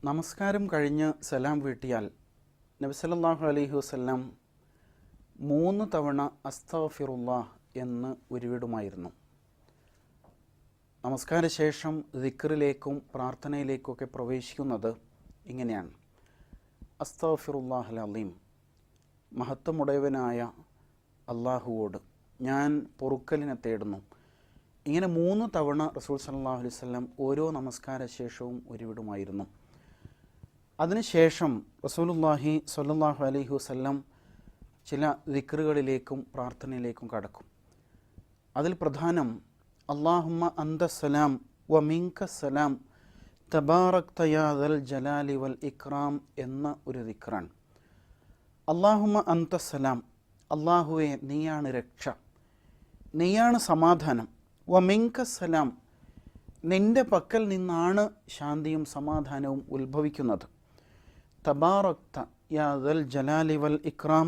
നമസ്കാരം കഴിഞ്ഞ് സലാം വീട്ടിയാൽ നബി സല്ലല്ലാഹു അലൈഹി വസല്ലം 3 തവണ അസ്തഗ്ഫിറുല്ലാഹ് എന്ന് ഉരുവിടുമായിരുന്നു. നമസ്കാര ശേഷം ദിക്റിലേക്കും പ്രാർത്ഥനയിലേക്കൊക്കെ പ്രവേശിക്കുന്നത് ഇങ്ങനെയാണ്: അസ്തഗ്ഫിറുല്ലാഹൽ അലീം, മഹത്വമുടയവനായ അള്ളാഹുവോട് ഞാൻ പൊറുക്കലിനെ തേടുന്നു. ഇങ്ങനെ 3 തവണ റസൂൽ സല്ലല്ലാഹു അലൈഹി വസല്ലം ഓരോ നമസ്കാര ശേഷവും ഉരുവിടുമായിരുന്നു. അതിനുശേഷം റസൂലുള്ളാഹി സ്വല്ലല്ലാഹു അലൈഹി വസല്ലം ചില ദിക്റുകളിലേക്കും പ്രാർത്ഥനയിലേക്കും കടക്കും. അതിൽ പ്രധാനം അല്ലാഹുമ്മ അന്തസ്സലാം വ മിൻകസ്സലാം തബാറക്ത യാ ദൽ ജലാലി വൽ ഇക്റാം എന്ന ഒരു ദിക്റാണ്. അല്ലാഹുമ്മ അന്തസ്സലാം, അല്ലാഹുവേ നീയാണ് രക്ഷ, നീയാണ് സമാധാനം. വ മിൻകസ്സലാം, നിൻ്റെ പക്കൽ നിന്നാണ് ശാന്തിയും സമാധാനവും ഉത്ഭവിക്കുന്നത്. തബാറക്ത യാ ദൽ ജലാലി വൽ ഇക്റാം,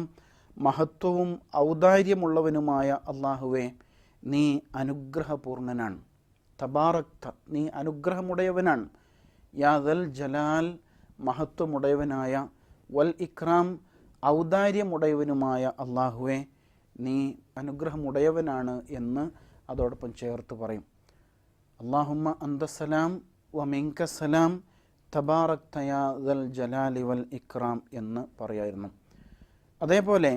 മഹത്വവും ഔദാര്യമുള്ളവനുമായ അള്ളാഹുവേ നീ അനുഗ്രഹപൂർണനാണ്. തബാറക്ത, നീ അനുഗ്രഹമുടയവനാണ്. യാ ദൽ ജലാൽ, മഹത്വമുടയവനായ, വൽ ഇക്റാം, ഔദാര്യമുടയവനുമായ അള്ളാഹുവേ നീ അനുഗ്രഹമുടയവനാണ് എന്ന് അതോടൊപ്പം ചേർത്ത് പറയും. അല്ലാഹുമ്മ അന്തസ്സലാം വ മിൻകസ്സലാം തബാറക്ത യാ ദൽ ജലാലി വൽ ഇക്റാം എന്ന് പറയായിരുന്നു. അതേപോലെ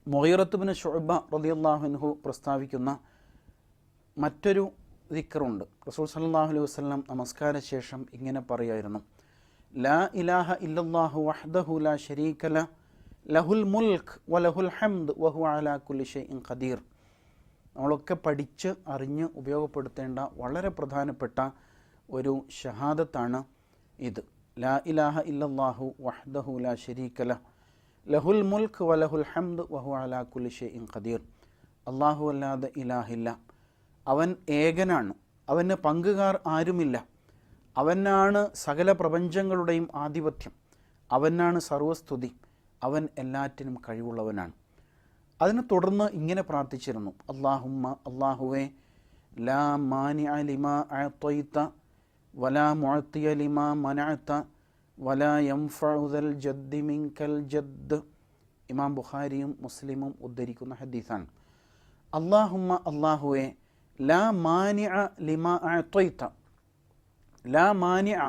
മുഗീറത്ത് ബിൻ ശുഅബ റളിയല്ലാഹു അൻഹു പ്രസ്താവിക്കുന്ന മറ്റൊരു ദിക്റുണ്ട്. റസൂൽ സല്ലല്ലാഹു അലൈഹി വസല്ലം നമസ്കാര ശേഷം ഇങ്ങനെ പറയായിരുന്നു: ലാ ഇലാഹ ഇല്ലല്ലാഹു വഹ്ദഹു ലാ ശരീക ലഹു ലഹുൽ മുൽക്ക് വലഹുൽ ഹംദ് വഹുവ അലാ കുല്ലി ഷൈഇൻ ഖദീർ. നമ്മളൊക്കെ പഠിച്ച് അറിഞ്ഞ് ഉപയോഗപ്പെടുത്തേണ്ട വളരെ പ്രധാനപ്പെട്ട ഒരു ഷഹാദത്താണ് ഇത്. ലാ ഇലാഹ ഇല്ലല്ലാഹു വഹ്ദഹു ലാ ശരീക ലഹു ലഹുൽ മുൽക്ക് വലഹുൽ ഹംദ് വഹുവ അലാ കുല്ലി ഷൈഇൻ ഖദീർ. അല്ലാഹു അല്ലാതെ ഇലാഹില്ല, അവൻ ഏകനാണ്, അവന് പങ്കുകാർ ആരുമില്ല, അവനാണ് സകല പ്രപഞ്ചങ്ങളുടെയും ആധിപത്യം, അവനാണ് സർവസ്തുതി, അവൻ എല്ലാറ്റിനും കഴിവുള്ളവനാണ്. അതിനെ തുടർന്ന് ഇങ്ങനെ പ്രാർത്ഥിച്ചിരുന്നു: അല്ലാഹുമ്മ, അല്ലാഹുവേ, ലാ മാനിഅ ലിമാ അഅ്തൈത വലാ മുഅ്തിയ ലിമാ മനഅത വലാ യൻഫഉ ദൽ ജദ്ദി മിൻകൽ ജദ്ദ്. ഇമാം ബുഖാരിയും മുസ്ലിമും ഉദ്ധരിക്കുന്ന ഹദീസാണ്. അല്ലാഹുമ്മ, അല്ലാഹുവേ, ലാ മാനിഅ ലിമാ അഅ്തൈത, ലാ മാനിഅ,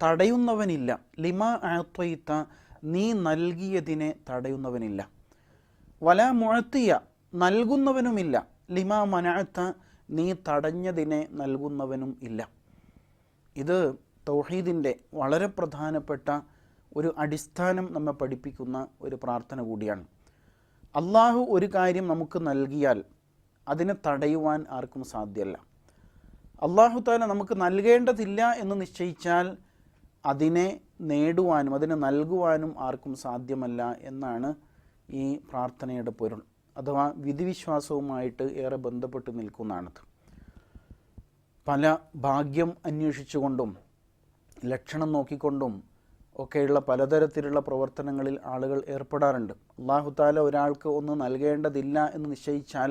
തടയുന്നവനില്ല, ലിമാ അഅ്തൈത, നീ നൽകിയതിനെ തടയുന്നവനില്ല, വലാ മുഅ്തിയ, നൽകുന്നവനുമില്ല, ലിമാ മനഅത, നീ തടഞ്ഞതിനെ നൽകുന്നവനും ഇല്ല. ഇത് തൗഹീദിൻ്റെ വളരെ പ്രധാനപ്പെട്ട ഒരു അടിസ്ഥാനം നമ്മെ പഠിപ്പിക്കുന്ന ഒരു പ്രാർത്ഥന കൂടിയാണ്. അള്ളാഹു ഒരു കാര്യം നമുക്ക് നൽകിയാൽ അതിനെ തടയുവാൻ ആർക്കും സാധ്യമല്ല. അള്ളാഹു തആല നമുക്ക് നൽകേണ്ടതില്ല എന്ന് നിശ്ചയിച്ചാൽ അതിനെ നേടുവാനും അതിനെ നൽകുവാനും ആർക്കും സാധ്യമല്ല എന്നാണ് ഈ പ്രാർത്ഥനയുടെ പൊരുൾ. അഥവാ വിധിവിശ്വാസവുമായിട്ട് ഏറെ ബന്ധപ്പെട്ട് നിൽക്കുന്നതാണത്. പല ഭാഗ്യം അന്വേഷിച്ചുകൊണ്ടും ലക്ഷണം നോക്കിക്കൊണ്ടും ഒക്കെയുള്ള പലതരത്തിലുള്ള പ്രവർത്തനങ്ങളിൽ ആളുകൾ ഏർപ്പെടാറുണ്ട്. അല്ലാഹു തആല ഒരാൾക്ക് ഒന്ന് നൽകേണ്ടതില്ല എന്ന് നിശ്ചയിച്ചാൽ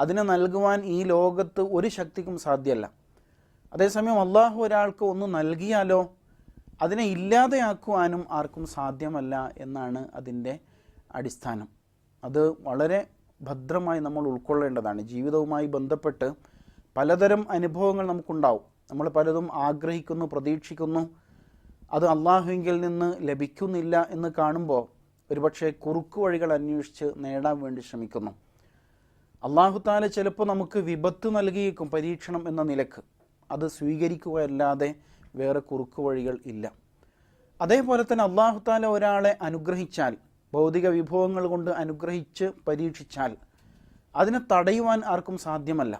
അതിനെ നൽകുവാൻ ഈ ലോകത്ത് ഒരു ശക്തിക്കും സാധ്യമല്ല. അതേസമയം അല്ലാഹു ഒരാൾക്ക് ഒന്ന് നൽകിയാലോ അതിനെ ഇല്ലാതെയാക്കുവാനും ആർക്കും സാധ്യമല്ല എന്നാണ് അതിൻ്റെ അടിസ്ഥാനം. അത് വളരെ ഭദ്രമായി നമ്മൾ ഉൾക്കൊള്ളേണ്ടതാണ്. ജീവിതവുമായി ബന്ധപ്പെട്ട് പലതരം അനുഭവങ്ങൾ നമുക്കുണ്ടാവും. നമ്മൾ പലതും ആഗ്രഹിക്കുന്നു, പ്രതീക്ഷിക്കുന്നു, അത് അള്ളാഹുവിങ്കിൽ നിന്ന് ലഭിക്കുന്നില്ല എന്ന് കാണുമ്പോൾ ഒരുപക്ഷെ കുറുക്കു വഴികൾ അന്വേഷിച്ച് നേടാൻ വേണ്ടി ശ്രമിക്കുന്നു. അല്ലാഹു തആല ചിലപ്പോൾ നമുക്ക് വിപത്ത് നൽകിയേക്കും പരീക്ഷണം എന്ന നിലക്ക്. അത് സ്വീകരിക്കുകയല്ലാതെ വേറെ കുറുക്കു വഴികൾ ഇല്ല. അതേപോലെ തന്നെ അല്ലാഹു തആല ഒരാളെ അനുഗ്രഹിച്ചാൽ, ഭൗതിക വിഭവങ്ങൾ കൊണ്ട് അനുഗ്രഹിച്ച് പരീക്ഷിച്ചാൽ അതിനെ തടയുവാൻ ആർക്കും സാധ്യമല്ല.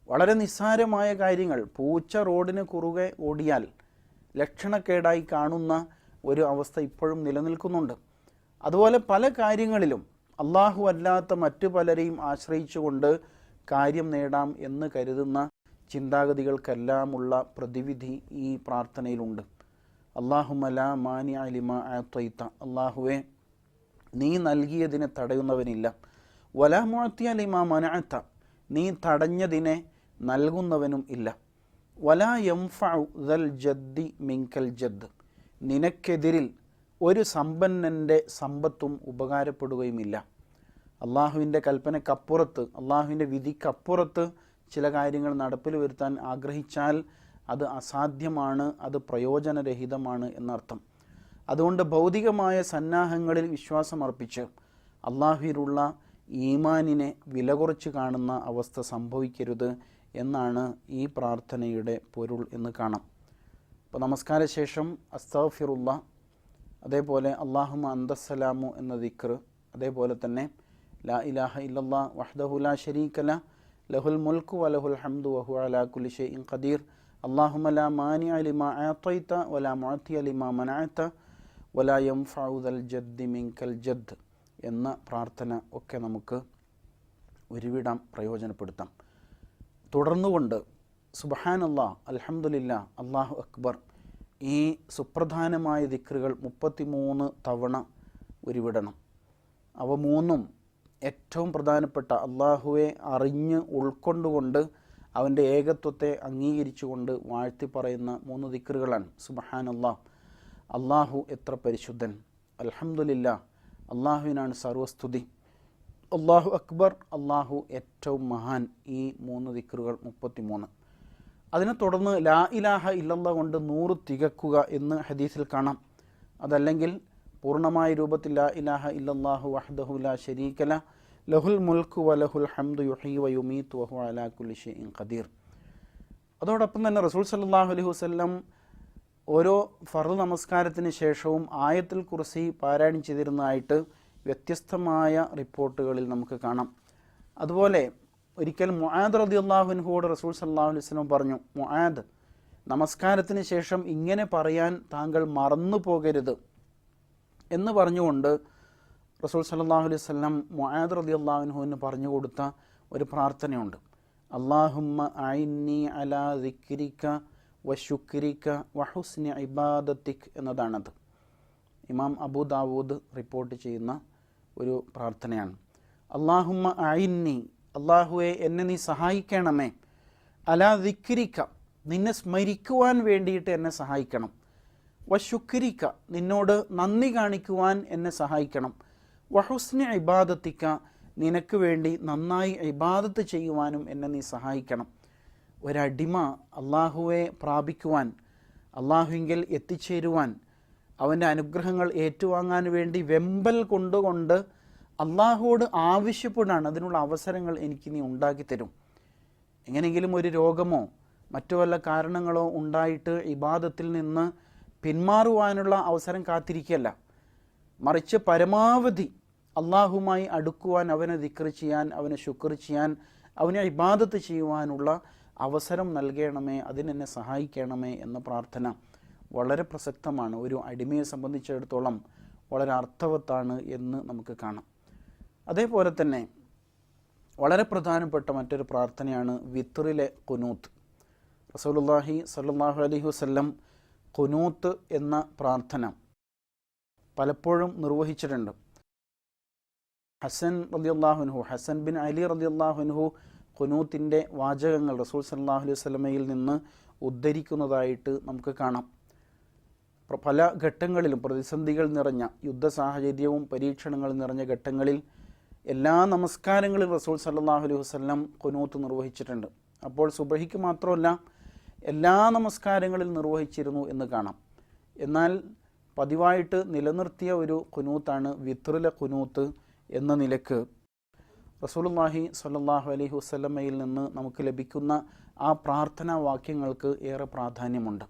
വളരെ നിസ്സാരമായ കാര്യങ്ങൾ, പൂച്ച റോഡിന് കുറുകെ ഓടിയാൽ ലക്ഷണക്കേടായി കാണുന്ന ഒരു അവസ്ഥ ഇപ്പോഴും നിലനിൽക്കുന്നുണ്ട്. അതുപോലെ പല കാര്യങ്ങളിലും അല്ലാഹു അല്ലാത്ത മറ്റു പലരെയും ആശ്രയിച്ചുകൊണ്ട് കാര്യം നേടാം എന്ന് കരുതുന്ന ചിന്താഗതികൾക്കെല്ലാമുള്ള പ്രതിവിധി ഈ പ്രാർത്ഥനയിലുണ്ട്. അല്ലാഹുമ്മ ലാ മാനിഅ ലിമാ അഅ്തൈത, അല്ലാഹുവേ നീ നൽകിയതിനെ തടയുന്നവനില്ല, വലാ മുഅ്തിയ ലിമാ മനഅത, നീ തടഞ്ഞതിനെ നൽകുന്നവനും ഇല്ല, വലാ യൻഫഉ ദൽ ജദ്ദി മിൻകൽ ജദ്ദ്, നിനക്കെതിരിൽ ഒരു സമ്പന്നൻ്റെ സമ്പത്തും ഉപകാരപ്പെടുകയുമില്ല. അള്ളാഹുവിൻ്റെ കൽപ്പനക്കപ്പുറത്ത്, അള്ളാഹുവിൻ്റെ വിധിക്കപ്പുറത്ത് ചില കാര്യങ്ങൾ നടപ്പിൽ വരുത്താൻ ആഗ്രഹിച്ചാൽ അത് അസാധ്യമാണ്, അത് പ്രയോജനരഹിതമാണ് എന്നർത്ഥം. അതുകൊണ്ട് ഭൗതികമായ സന്നാഹങ്ങളിൽ വിശ്വാസമർപ്പിച്ച് അള്ളാഹുവിലുള്ള ഈമാനിനെ വില കുറച്ച് കാണുന്ന അവസ്ഥ സംഭവിക്കരുത് എന്നാണ് ഈ പ്രാർത്ഥനയുടെ പൊരുൾ എന്ന് കാണാം. അപ്പോൾ നമസ്കാര ശേഷം അസ്തഗ്ഫിറുല്ലാ, അതേപോലെ അല്ലാഹുമ്മ അന്തസ്സലാമു എന്ന ദിക്ർ, അതേപോലെ തന്നെ ലാ ഇലാഹ ഇല്ലല്ലാ വഹ്ദഹു ലാ ശരീക ലഹ് ലഹുൽ മുൽക്കു വലഹുൽ ഹംദു വഹുവ അലാ കുല്ലി ഷൈഇൻ ഖദീർ അല്ലാഹുമ്മ ലാ മാനിഅ ലിമാ അഅതൈത വലാ മുഅതിയ ലിമാ മനഅത വലാ യൻഫഉ ദൽ ജദ്ദി മിൻകൽ ജദ്ദ് എന്ന പ്രാർത്ഥന ഒക്കെ നമുക്ക് ഒരുവിധം പ്രയോജനപ്പെടുത്താം. തുടർന്നുകൊണ്ട് സുബ്ഹാനല്ലാഹ്, അൽഹംദുലില്ലാ, അല്ലാഹു അക്ബർ ഈ സുപ്രധാനമായ ദിക്റുകൾ 33 തവണ ഉരുവിടണം. അവ മൂന്നും ഏറ്റവും പ്രധാനപ്പെട്ട അള്ളാഹുവെ അറിഞ്ഞ് ഉൾക്കൊണ്ടുകൊണ്ട് അവൻ്റെ ഏകത്വത്തെ അംഗീകരിച്ചുകൊണ്ട് വാഴ്ത്തി പറയുന്ന 3 ദിക്റുകളാണ്. സുബ്ഹാനല്ലാഹ്, അള്ളാഹു എത്ര പരിശുദ്ധൻ, അൽഹംദുലില്ലാ, അള്ളാഹുവിനാണ് സർവസ്തുതി, അല്ലാഹു അക്ബർ, അള്ളാഹു ഏറ്റവും മഹാൻ. ഈ 3 ദിക്റുകൾ 33. അതിനെ തുടർന്ന് ലാ ഇലാഹ ഇല്ലല്ലാ കൊണ്ട് 100 തികക്കുക എന്ന് ഹദീസിൽ കാണാം. അതല്ലെങ്കിൽ പൂർണ്ണമായ രൂപത്തിൽ ലാ ഇലാഹ ഇല്ലല്ലാഹു വഹ്ദഹു ലാ ശരീക ലഹ് ലഹുൽ മുൽക്കു വലഹുൽ ഹംദു യുഹ്യി വയുമീതു വഹുവ അലാ കുല്ലി ഷൈഇൻ ഖദീർ. അതോടൊപ്പം തന്നെ റസൂൽ സല്ലല്ലാഹു അലൈഹി വസല്ലം ഓരോ ഫർദ് നമസ്കാരത്തിന് ശേഷവും ആയത്തുൽ കുർസി പാരായണം ചെയ്തിരുന്നതായിട്ട് വ്യത്യസ്തമായ റിപ്പോർട്ടുകളിൽ നമുക്ക് കാണാം. അതുപോലെ ഒരിക്കൽ മുആദ് റളിയല്ലാഹു അൻഹുവോട് റസൂൽ സല്ലല്ലാഹു അലൈഹി വസല്ലം പറഞ്ഞു, മുആദ്, നമസ്കാരത്തിന് ശേഷം ഇങ്ങനെ പറയാൻ താങ്കൾ മറന്നു പോകരുത് എന്ന് പറഞ്ഞുകൊണ്ട് റസൂൽ സല്ലല്ലാഹു അലൈഹി വസല്ലം മുആദ് റളിയല്ലാഹു അൻഹുവിന് പറഞ്ഞു കൊടുത്ത ഒരു പ്രാർത്ഥനയുണ്ട്. അല്ലാഹുമ്മ അഇന്നി അലാ ദിക്രിക വശുക്രിക വഹുസ്നി ഇബാദത്തിക് എന്നതാണത്. ഇമാം അബൂ ദാവൂദ് റിപ്പോർട്ട് ചെയ്യുന്ന ഒരു പ്രാർത്ഥനയാണ്. അല്ലാഹുമ്മ അഇന്നി, അല്ലാഹുവെ എന്നെ നീ സഹായിക്കണമേ, അലാ ദിക്രിക, നിന്നെ സ്മരിക്കുവാൻ വേണ്ടിയിട്ട് എന്നെ സഹായിക്കണം, വശുക്രിക, നിന്നോട് നന്ദി കാണിക്കുവാൻ എന്നെ സഹായിക്കണം, വഹുസ്നി ഇബാദത്തിക്ക, നിനക്ക് വേണ്ടി നന്നായി ഇബാദത്ത് ചെയ്യുവാനും എന്നെ നീ സഹായിക്കണം. ഒരടിമ അള്ളാഹുവെ പ്രാപിക്കുവാൻ, അള്ളാഹുവിങ്കിൽ എത്തിച്ചേരുവാൻ, അവൻ്റെ അനുഗ്രഹങ്ങൾ ഏറ്റുവാങ്ങാൻ വേണ്ടി വെമ്പൽ കൊണ്ടുകൊണ്ട് അള്ളാഹുവോട് ആവശ്യപ്പെടാണ്, അതിനുള്ള അവസരങ്ങൾ എനിക്ക് നീ ഉണ്ടാക്കി തരും. എങ്ങനെയെങ്കിലും ഒരു രോഗമോ മറ്റു വല്ല കാരണങ്ങളോ ഉണ്ടായിട്ട് ഇബാദത്തിൽ നിന്ന് പിന്മാറുവാനുള്ള അവസരം കാത്തിരിക്കുകയല്ല, മറിച്ച് പരമാവധി അള്ളാഹുമായി അടുക്കുവാൻ, അവനെ ദിക്ർ ചെയ്യാൻ, അവനെ ശുക്ർ ചെയ്യാൻ, അവനെ ഇബാദത്ത് ചെയ്യുവാനുള്ള അവസരം നൽകണമേ, അതിനെന്നെ സഹായിക്കണമേ എന്ന പ്രാർത്ഥന വളരെ പ്രസക്തമാണ്. ഒരു അടിമയെ സംബന്ധിച്ചിടത്തോളം വളരെ അർത്ഥവത്താണ് എന്ന് നമുക്ക് കാണാം. അതേപോലെ തന്നെ വളരെ പ്രധാനപ്പെട്ട മറ്റൊരു പ്രാർത്ഥനയാണ് വിത്റിലെ ഖുനൂത്ത്. റസൂലുള്ളാഹി സ്വല്ലല്ലാഹു അലൈഹി വസല്ലം ഖുനൂത്ത് എന്ന പ്രാർത്ഥന പലപ്പോഴും നിർവഹിച്ചിട്ടുണ്ട്. ഹസൻ റളിയല്ലാഹു അൻഹു, ഹസൻ ബിൻ അലി റളിയല്ലാഹു അൻഹു ഖുനൂത്തിൻ്റെ വാചകങ്ങൾ റസൂൽ സല്ലല്ലാഹു അലൈഹി വസല്ലമയിൽ നിന്ന് ഉദ്ധരിക്കുന്നതായിട്ട് നമുക്ക് കാണാം. പല ഘട്ടങ്ങളിലും പ്രതിസന്ധികൾ നിറഞ്ഞ യുദ്ധ സാഹചര്യവും പരീക്ഷണങ്ങൾ നിറഞ്ഞ ഘട്ടങ്ങളിൽ എല്ലാ നമസ്കാരങ്ങളിലും റസൂൽ സല്ലല്ലാഹു അലൈഹി വസല്ലം ഖുനൂത്ത് നിർവഹിച്ചിട്ടുണ്ട്. അപ്പോൾ സുബഹിക്ക് മാത്രമല്ല, എല്ലാ നമസ്കാരങ്ങളിൽ നിർവഹിച്ചിരുന്നു എന്ന് കാണാം. എന്നാൽ പതിവായിട്ട് നിലനിർത്തിയ ഒരു ഖുനൂത്താണ് വിത്റിലെ ഖുനൂത്ത് എന്ന നിലക്ക് റസൂലുള്ളാഹി സ്വല്ലല്ലാഹു അലൈഹി വസല്ലമയിൽ നിന്ന് നമുക്ക് ലഭിക്കുന്ന ആ പ്രാർത്ഥനാ വാക്യങ്ങൾക്ക് ഏറെ പ്രാധാന്യമുണ്ട്.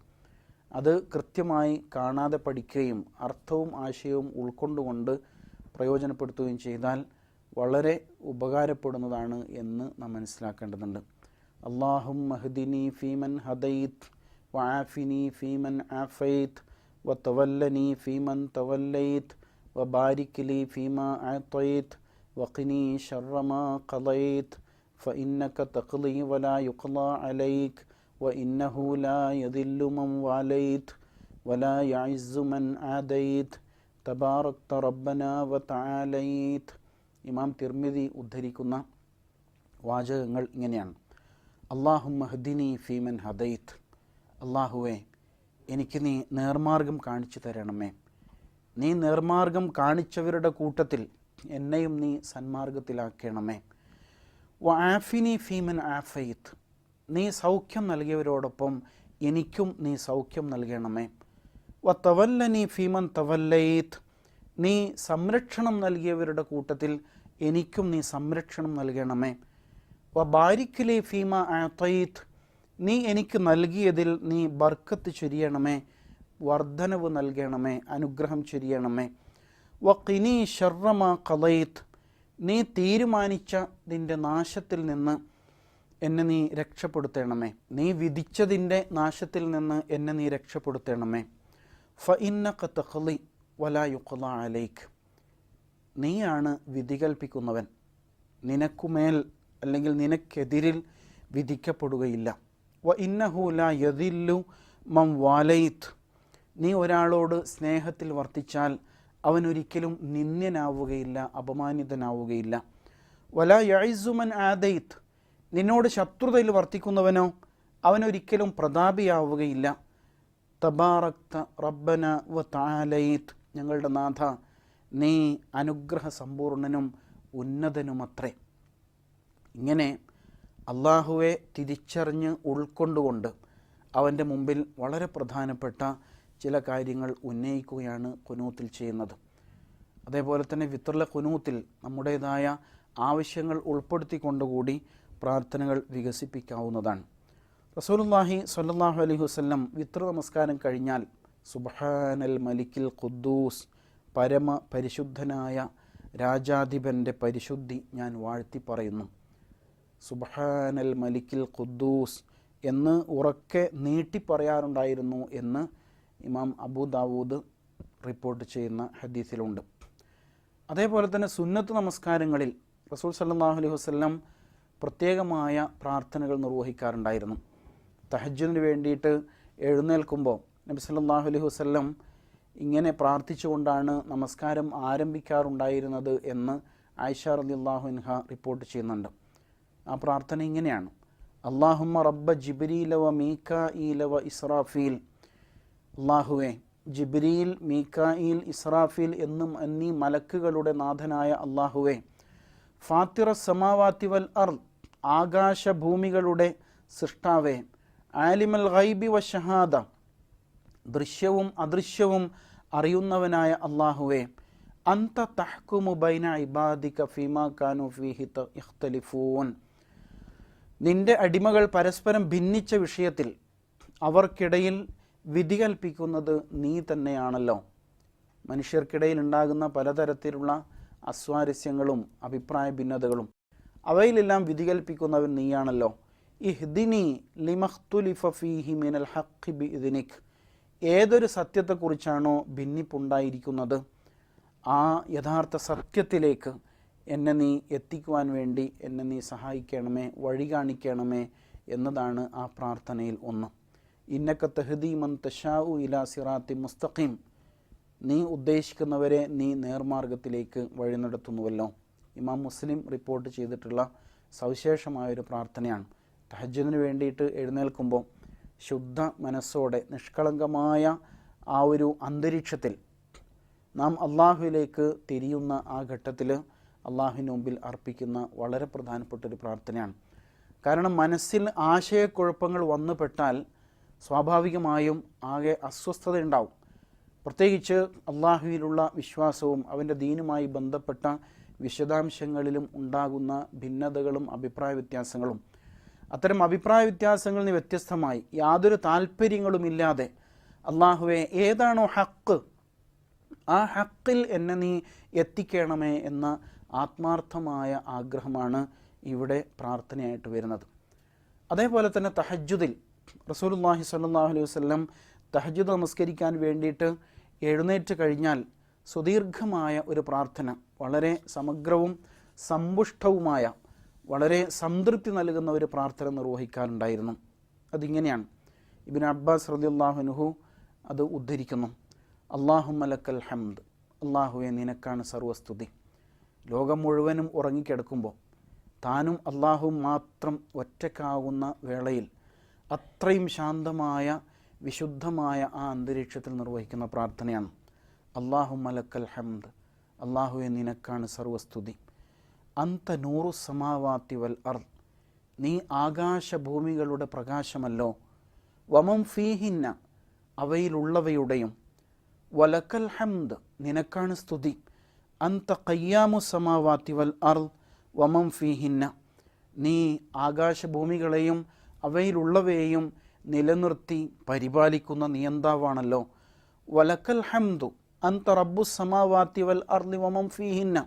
അത് കൃത്യമായി കാണാതെ പഠിക്കുകയും അർത്ഥവും ആശയവും ഉൾക്കൊണ്ടുകൊണ്ട് പ്രയോജനപ്പെടുത്തുകയും ചെയ്താൽ വളരെ ഉപകാരപ്പെടുന്നതാണ് എന്ന് നാം മനസ്സിലാക്കേണ്ടതുണ്ട്. അല്ലാഹുമ്മ ഹ്ദിനി ഫീമൻ ഹദൈത് വആഫിനി ഫീമൻ ആഫൈത് വതവല്ലനി ഫീമൻ തവല്ലൈത് വബാരിക് ലി ഫീമാ അഅതൈത് വഖിനി ശർറ മാ ഖളൈത് ഫഇന്നക തഖ്ളി വലാ യുഖ്ളാ അലൈക് വഇന്നഹു ലാ യദില്ലു മൻ വാലൈത് വലാ യഇസ്സു മൻ ആദൈത് തബാറക്ത റബ്ബനാ വതആലൈത്. ഇമാം തിർമിദി ഉദ്ധരിക്കുന്ന വാചകങ്ങൾ ഇങ്ങനെയാണ്. അല്ലാഹുമ്മ ഹ്ദിനി ഫീമൻ ഹദൈത്, അല്ലാഹുവേ എനിക്ക് നീ നേർമാർഗം കാണിച്ചു തരണമേ. നീ നേർമാർഗം കാണിച്ചവരുടെ കൂട്ടത്തിൽ എന്നെയും നീ സന്മാർഗത്തിലാക്കണമേ. വആഫിനി ഫീമൻ ആഫൈത്ത്, നീ സൗഖ്യം നൽകിയവരോടൊപ്പം എനിക്കും നീ സൗഖ്യം നൽകണമേ. വതവല്ലനി ഫീമൻ തവല്ലൈത്ത്, നീ സംരക്ഷണം നൽകിയവരുടെ കൂട്ടത്തിൽ എനിക്കും നീ സംരക്ഷണം നൽകണമേ. വബാരിക് ലി ഫീമ അഅതൈത്ത്, നീ എനിക്ക് നൽകിയതിൽ നീ ബർക്കത്ത് ചൊരിയണമേ, വർദ്ധനവ് നൽകണമേ, അനുഗ്രഹം ചൊരിയണമേ. വഖിനി ശർറ മാ ഖളൈത്ത്, നീ തീരുമാനിച്ച നിൻ്റെ നാശത്തിൽ നിന്ന് എന്നെ നീ രക്ഷപ്പെടുത്തണമേ, നീ വിധിച്ചതിൻ്റെ നാശത്തിൽ നിന്ന് എന്നെ നീ രക്ഷപ്പെടുത്തണമേ. ഫഇന്നക തഖ്ളി വലാ യുഖ്ളാ അലൈക്, നീയാണ് വിധി കൽപ്പിക്കുന്നവൻ, നിനക്കുമേൽ അല്ലെങ്കിൽ നിനക്കെതിരിൽ വിധിക്കപ്പെടുകയില്ല. വഇന്നഹു ലാ യദില്ലു മൻ വാലൈത്ത്, നീ ഒരാളോട് സ്നേഹത്തിൽ വർത്തിച്ചാൽ അവനൊരിക്കലും നിന്ദ്യനാവുകയില്ല, അപമാനിതനാവുകയില്ല. വലാ യഇസ്സു മൻ ആദൈത്ത്, നിന്നോട് ശത്രുതയിൽ വർത്തിക്കുന്നവനോ അവനൊരിക്കലും പ്രതാപിയാവുകയില്ല. തബാറക്ത റബ്ബന വ തആലൈത്ത്, ഞങ്ങളുടെ നാഥ നീ അനുഗ്രഹ സമ്പൂർണനും ഉന്നതനുമത്രേ. ഇങ്ങനെ അള്ളാഹുവെ തിരിച്ചറിഞ്ഞ് ഉൾക്കൊണ്ടുകൊണ്ട് അവൻ്റെ മുമ്പിൽ വളരെ പ്രധാനപ്പെട്ട ചില കാര്യങ്ങൾ ഉന്നയിക്കുകയാണ് ഖുനൂത്തിൽ ചെയ്യുന്നത്. അതേപോലെ തന്നെ വിത്റുൽ ഖുനൂത്തിൽ നമ്മുടേതായ ആവശ്യങ്ങൾ ഉൾപ്പെടുത്തിക്കൊണ്ടുകൂടി പ്രാർത്ഥനകൾ വികസിപ്പിക്കാവുന്നതാണ്. റസൂലുള്ളാഹി സ്വല്ലല്ലാഹു അലൈഹി വസല്ലം വിത്ർ നമസ്കാരം കഴിഞ്ഞാൽ സുബ്ഹാനൽ മലിക്കിൽ ഖുദ്ദൂസ്, പരമ പരിശുദ്ധനായ രാജാധിപൻ്റെ പരിശുദ്ധി ഞാൻ വാഴ്ത്തി പറയുന്നു. സുബ്ഹാനൽ മലിക്കിൽ ഖുദ്ദൂസ് എന്ന് ഉറക്കെ നീട്ടി പറയാറുണ്ടായിരുന്നു എന്ന് ഇമാം അബൂ ദാവൂദ് റിപ്പോർട്ട് ചെയ്യുന്ന ഹദീസിലുണ്ട്. അതേപോലെ തന്നെ സുന്നത്ത് നമസ്കാരങ്ങളിൽ റസൂൽ സല്ലല്ലാഹു അലൈഹി വസല്ലം പ്രത്യേകമായ പ്രാർത്ഥനകൾ നിർവഹിക്കാറുണ്ടായിരുന്നു. തഹജ്ജുദിന് വേണ്ടിയിട്ട് എഴുന്നേൽക്കുമ്പോൾ നബി സല്ലല്ലാഹു അലൈഹി വസല്ലം ഇങ്ങനെ പ്രാർത്ഥിച്ചുകൊണ്ടാണ് നമസ്കാരം ആരംഭിക്കാറുണ്ടായിരുന്നത് എന്ന് ആയിഷ റളിയല്ലാഹു അൻഹ റിപ്പോർട്ട് ചെയ്യുന്നുണ്ട്. ആ പ്രാർത്ഥന ഇങ്ങനെയാണ്: അല്ലാഹുമ്മ റബ്ബ ജിബ്രീല വ മീകാഈല വ ഇസ്രാഫീൽ, അല്ലാഹുവേ ജിബ്രീൽ, മീകായിൽ, ഇസ്രാഫീൽ എന്നീ മലക്കുകളുടെ നാഥനായ അല്ലാഹുവേ, ഫാത്തിറ സമാവാതി വൽ അർദ്, ആകാശഭൂമികളുടെ സൃഷ്ടാവേ, ആലിമൽ ഗൈബി വ ഷഹാദ, ദൃശ്യവും അദൃശ്യവും അറിയുന്നവനായ അല്ലാഹുവേ, അന്ത തഹ്കുമു ബൈന ഇബാദിക ഫീമാ കാനു ഫീഹി യഖ്തലിഫൂൻ, നിന്റെ അടിമകൾ പരസ്പരം ഭിന്നിച്ച വിഷയത്തിൽ അവർക്കിടയിൽ വിധി കൽപ്പിക്കുന്നത് നീ തന്നെയാണല്ലോ. മനുഷ്യർക്കിടയിൽ ഉണ്ടാകുന്ന പലതരത്തിലുള്ള അസ്വാരസ്യങ്ങളും അഭിപ്രായ ഭിന്നതകളും അവയിലെല്ലാം വിധി കൽപ്പിക്കുന്നവൻ നീയാണല്ലോ. ഇഹ്ദിനി ലിമഖ്തുലിഫ ഫീഹി മിനൽ ഹഖ് ബിഇദ്നിക്, ഏതൊരു സത്യത്തെക്കുറിച്ചാണോ ഭിന്നിപ്പുണ്ടായിരിക്കുന്നത് ആ യഥാർത്ഥ സത്യത്തിലേക്ക് എന്നെ നീ എത്തിക്കുവാൻ വേണ്ടി എന്നെ നീ സഹായിക്കണമേ, വഴി കാണിക്കണമേ എന്നതാണ് ആ പ്രാർത്ഥനയിൽ ഒന്ന്. ഇന്നക തഹ്ദീ മൻ തശാഉ ഇലാ സിറാത്തി മുസ്തഖീം, നീ ഉദ്ദേശിക്കുന്നവരെ നീ നേർമാർഗത്തിലേക്ക് വഴി നടത്തുന്നുവല്ലോ. ഇമാം മുസ്ലിം റിപ്പോർട്ട് ചെയ്തിട്ടുള്ള സവിശേഷമായൊരു പ്രാർത്ഥനയാണ്. തഹജ്ജുദിന് വേണ്ടിയിട്ട് എഴുന്നേൽക്കുമ്പോൾ ശുദ്ധ മനസ്സോടെ നിഷ്കളങ്കമായ ആ ഒരു അന്തരീക്ഷത്തിൽ നാം അള്ളാഹുവിലേക്ക് തിരിയുന്ന ആ ഘട്ടത്തിൽ അള്ളാഹുവിന് മുമ്പിൽ അർപ്പിക്കുന്ന വളരെ പ്രധാനപ്പെട്ടൊരു പ്രാർത്ഥനയാണ്. കാരണം മനസ്സിൽ ആശയക്കുഴപ്പങ്ങൾ വന്നുപെട്ടാൽ സ്വാഭാവികമായും ആകെ അസ്വസ്ഥത ഉണ്ടാവും. പ്രത്യേകിച്ച് അള്ളാഹുവിലുള്ള വിശ്വാസവും അവൻ്റെ ദീനുമായി ബന്ധപ്പെട്ട വിശദാംശങ്ങളിലും ഉണ്ടാകുന്ന ഭിന്നതകളും അഭിപ്രായ വ്യത്യാസങ്ങളും. അത്തരം അഭിപ്രായ വ്യത്യാസങ്ങളിൽ നിന്ന് വ്യത്യസ്തമായി യാതൊരു താല്പര്യങ്ങളുമില്ലാതെ അള്ളാഹുവെ ഏതാണോ ഹക്ക് ആ ഹക്കിൽ എന്നെ നീ എത്തിക്കണമേ എന്ന ആത്മാർത്ഥമായ ആഗ്രഹമാണ് ഇവിടെ പ്രാർത്ഥനയായിട്ട് വരുന്നത്. അതേപോലെ തന്നെ തഹജ്ജുദിൽ റസൂലുള്ളാഹി സ്വല്ലല്ലാഹു അലൈഹി വസല്ലം തഹജ്ജുദ് നമസ്കരിക്കാൻ വേണ്ടിയിട്ട് എഴുന്നേറ്റ് കഴിഞ്ഞാൽ സുദീർഘമായ ഒരു പ്രാർത്ഥന, വളരെ സമഗ്രവും സമ്പുഷ്ടവുമായ വളരെ സംതൃപ്തി നൽകുന്ന ഒരു പ്രാർത്ഥന നിർവഹിക്കാറുണ്ടായിരുന്നു. അതിങ്ങനെയാണ്. ഇബ്നു അബ്ബാസ് റളിയല്ലാഹു അൻഹു അത് ഉദ്ധരിക്കുന്നു: അല്ലാഹുമ്മ ലക്കൽ ഹംദ്, അല്ലാഹുവേ നിനക്കാണ് സർവസ്തുതി. ലോകം മുഴുവനും ഉറങ്ങിക്കിടക്കുമ്പോൾ താനും അല്ലാഹുവും മാത്രം ഒറ്റക്കാവുന്ന വേളയിൽ അത്രയും ശാന്തമായ വിശുദ്ധമായ ആ അന്തരീക്ഷത്തിൽ നിർവഹിക്കുന്ന പ്രാർത്ഥനയാണ്. അല്ലാഹുമ്മ ലക്കൽ ഹംദ്, അല്ലാഹുവേ നിനക്കാണ് സർവസ്തുതി. അന്ത നൂറു സമാവാത്തി വൽ അർദ്, നീ ആകാശഭൂമികളുടെ പ്രകാശമല്ലോ. വമം ഫീഹിന്ന, അവയിലുള്ളവയുടെയും. വലക്കൽ ഹംദ്, നിനക്കാണ് സ്തുതി. അന്ത ഖയ്യാമു സമാവാത്തി വൽ അർദ് വമം ഫീഹിന്ന, നീ ആകാശഭൂമികളെയും അവയിലുള്ളവയെയും നിലനിർത്തി പരിപാലിക്കുന്ന നിയന്താവാണല്ലോ. വലക്കൽ ഹംദു അന്ത റബ്ബു സമാവാത്തി വൽ അർദി വമം ഫീഹിന്ന,